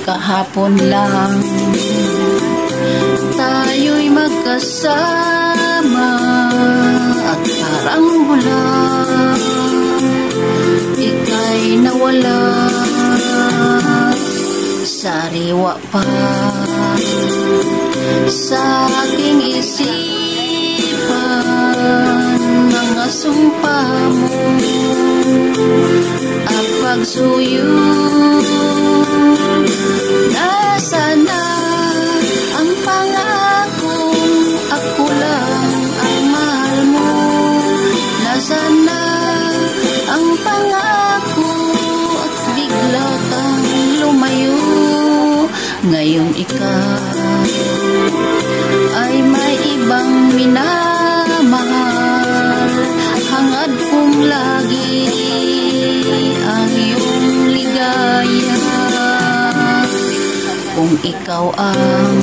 kahapon lang tayo'y magkasama at parang bulan ika'y nawala, sariwa pa sa aking isipan mga sumpa mo at pagsuyo. Nasaan na ang pangakong ako lang ang mahal mo? Nasaan na ang pangako at bigla kang lumayo? Ngayon ikaw ay may ibang minamahal, hangad kong lagi ang iyong ligaya. Kung ikaw ang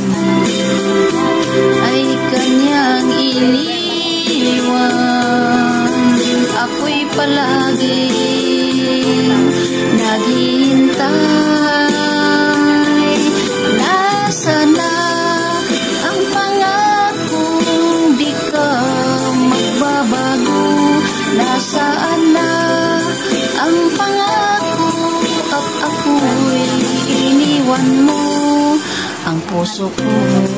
ay kanyang iniwan, ako'y palagi naghihintay. Nasaan na ang pangakong di ka magbabago? Nasaan na ang pangako at ako'y iniwan mo? Ang puso ko'y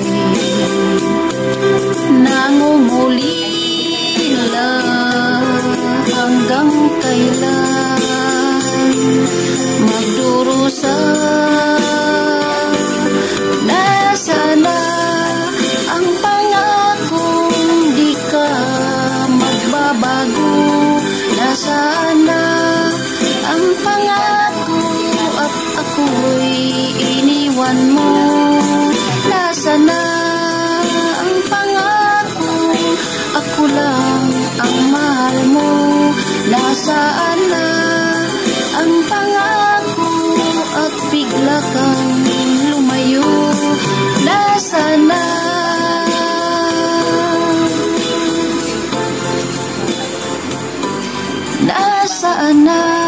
nangungulila, hanggang kailan magdurusa? Nasaan na ang pangakong di ka magbabago? Nasaan na ang pangako at ako'y iniwan mo? Nasaan na ang pangako, ako lang ang mahal mo? Nasaan na ang pangako at bigla kang lumayo? Nasaan na? Nasaan na?